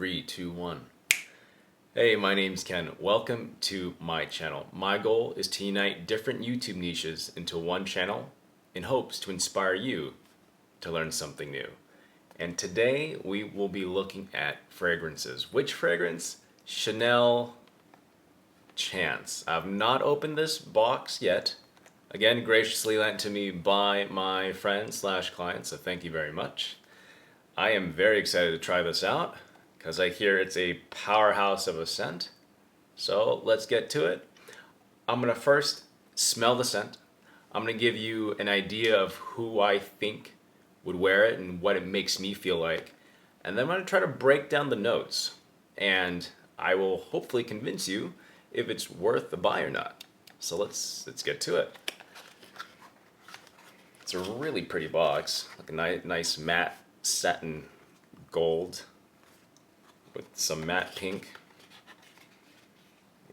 Three, two, one. Hey, my name's Ken. Welcome to my channel. My goal is to unite different YouTube niches into one channel in hopes to inspire you to learn something new. And today we will be looking at fragrances. Which fragrance? Chanel Chance. I've not opened this box yet. Again, graciously lent to me by my friend slash client, so thank you very much. I am very excited to try this out because I hear it's a powerhouse of a scent. So let's get to it. I'm going to first smell the scent. I'm going to give you an idea of who I think would wear it and what it makes me feel like. And then I'm going to try to break down the notes. And I will hopefully convince you if it's worth the buy or not. So let's get to it. It's a really pretty box, like a nice matte satin gold with some matte pink.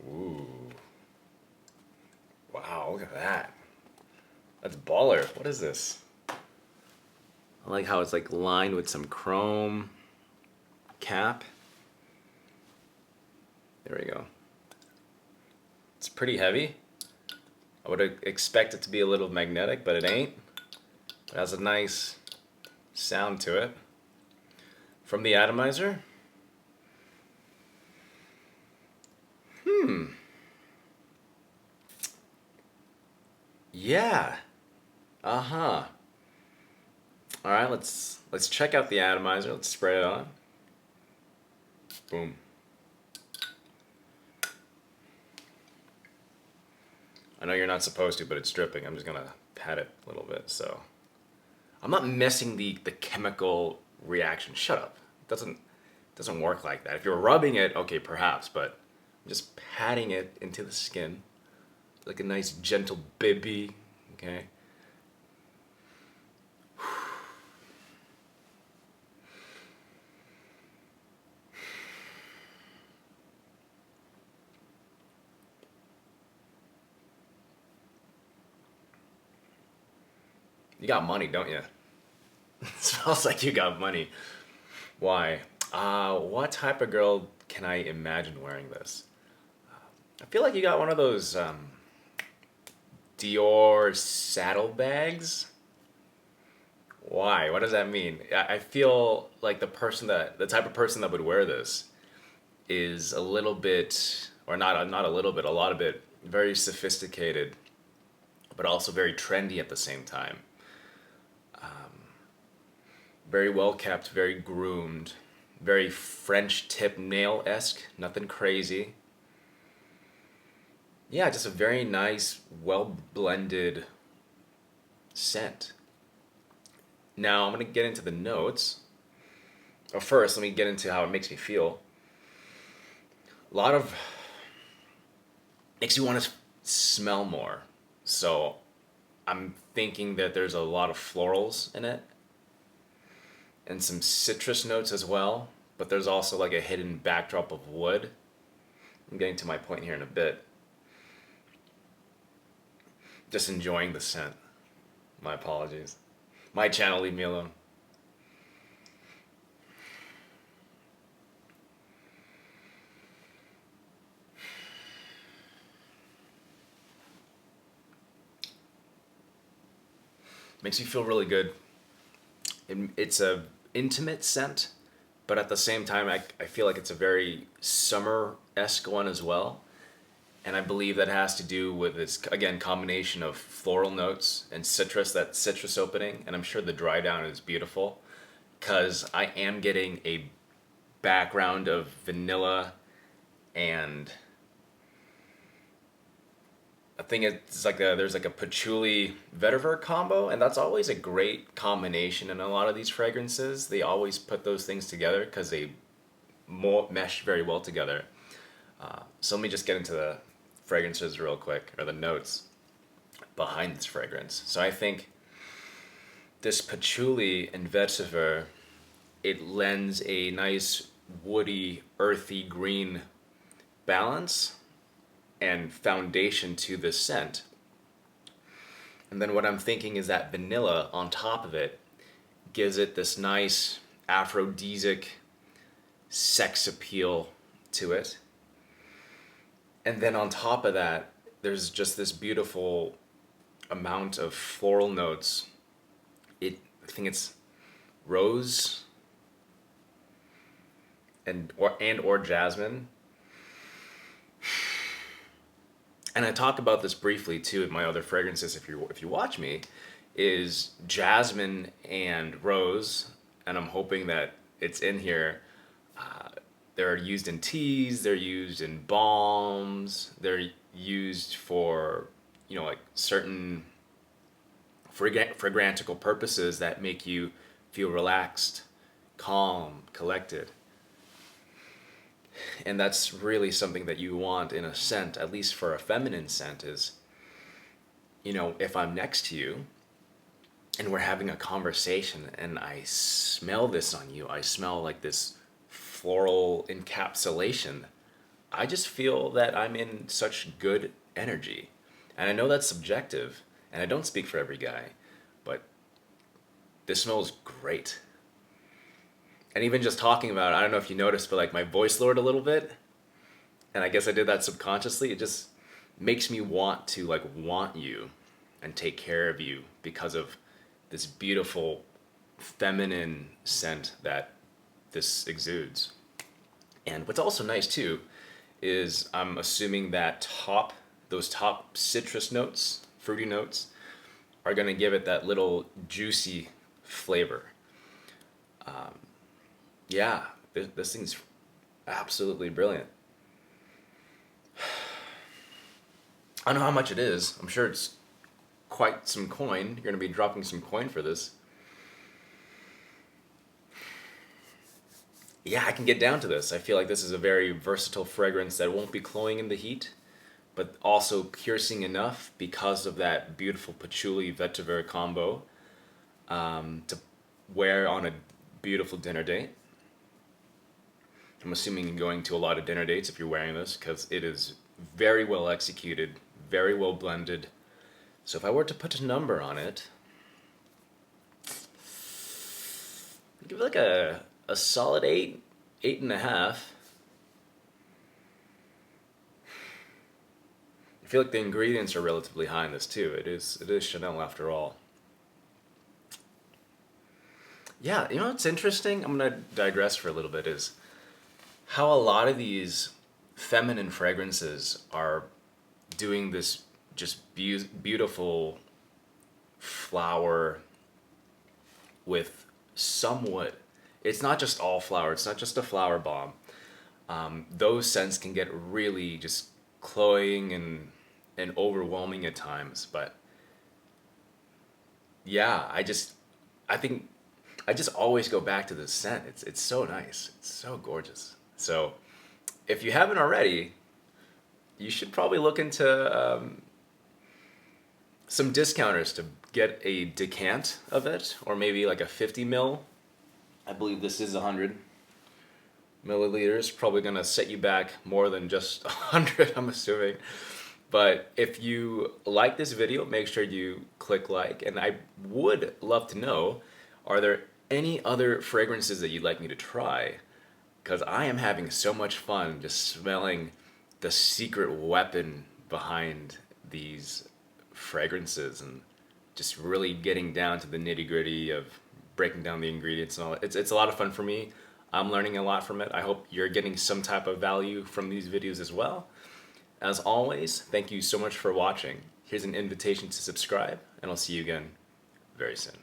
Ooh. Wow, look at that. That's baller. What is this? I like how it's like lined with some chrome cap. There we go. It's pretty heavy. I would expect it to be a little magnetic, but it ain't. It has a nice sound to it. From the atomizer. Yeah. Uh-huh. All right, let's check out the atomizer. Let's spray it on. Boom. I know you're not supposed to, but it's dripping. I'm just gonna pat it a little bit. So I'm not missing the chemical reaction. Shut up. It doesn't work like that. If you're rubbing it, okay, perhaps, but I'm just patting it into the skin like a nice gentle baby. Okay. You got money, don't you? It smells like you got money. Why? What type of girl can I imagine wearing this? I feel like you got one of those Dior saddlebags. Why? What does that mean? I feel like the type of person that would wear this is a little bit, or not a little bit, a lot of it, very sophisticated, but also very trendy at the same time. Very well kept, very groomed, very French tip nail-esque, nothing crazy. Yeah, just a very nice, well blended scent. Now I'm gonna get into the notes. Oh, first, let me get into how it makes me feel. A lot of makes you want to smell more. So I'm thinking that there's a lot of florals in it and some citrus notes as well, but there's also like a hidden backdrop of wood. I'm getting to my point here in a bit. Just enjoying the scent. My apologies. My channel, leave me alone. Makes me feel really good. It's a intimate scent, but at the same time, I feel like it's a very summer-esque one as well. And I believe that has to do with this, again, combination of floral notes and citrus, that citrus opening. And I'm sure the dry down is beautiful because I am getting a background of vanilla, and I think it's like there's like a patchouli vetiver combo, and that's always a great combination in a lot of these fragrances. They always put those things together because they mesh very well together. So let me just get into the fragrances real quick, or the notes behind this fragrance. So I think this patchouli and vetiver, it lends a nice woody, earthy green balance and foundation to this scent. And then what I'm thinking is that vanilla on top of it gives it this nice aphrodisiac sex appeal to it. And then on top of that, there's just this beautiful amount of floral notes. I think it's rose and or jasmine. And I talk about this briefly too in my other fragrances. If you watch me, is jasmine and rose, and I'm hoping that it's in here. They're used in teas. They're used in balms. They're used for like certain fragrantical purposes that make you feel relaxed, calm, collected. And that's really something that you want in a scent, at least for a feminine scent, is, if I'm next to you and we're having a conversation and I smell this on you, I smell like this floral encapsulation, I just feel that I'm in such good energy. And I know that's subjective, and I don't speak for every guy, but this smells great. And even just talking about it, I don't know if you noticed, but like my voice lowered a little bit. And I guess I did that subconsciously. It just makes me want to want you and take care of you because of this beautiful feminine scent that this exudes. And what's also nice too is I'm assuming that those top citrus notes, fruity notes, are going to give it that little juicy flavor. Yeah, this thing's absolutely brilliant. I don't know how much it is. I'm sure it's quite some coin. You're going to be dropping some coin for this. Yeah, I can get down to this. I feel like this is a very versatile fragrance that won't be cloying in the heat, but also piercing enough because of that beautiful patchouli vetiver combo to wear on a beautiful dinner date. I'm assuming you're going to a lot of dinner dates if you're wearing this because it is very well executed, very well blended. So if I were to put a number on it, I'd give it like a solid 8.5. I feel like the ingredients are relatively high in this too. It is Chanel after all. Yeah, what's interesting? I'm gonna digress for a little bit. Is how a lot of these feminine fragrances are doing this just beautiful flower with somewhat. It's not just all flower. It's not just a flower bomb. Those scents can get really just cloying and overwhelming at times. But yeah, I think I just always go back to this scent. It's so nice. It's so gorgeous. So if you haven't already, you should probably look into some discounters to get a decant of it, or maybe like a 50 mil. I believe this is 100 milliliters. Probably gonna set you back more than just 100, I'm assuming. But if you like this video, make sure you click like. And I would love to know, are there any other fragrances that you'd like me to try? Because I am having so much fun just smelling the secret weapon behind these fragrances and just really getting down to the nitty-gritty of breaking down the ingredients and all. It's a lot of fun for me. I'm learning a lot from it. I hope you're getting some type of value from these videos as well. As always, thank you so much for watching. Here's an invitation to subscribe, and I'll see you again very soon.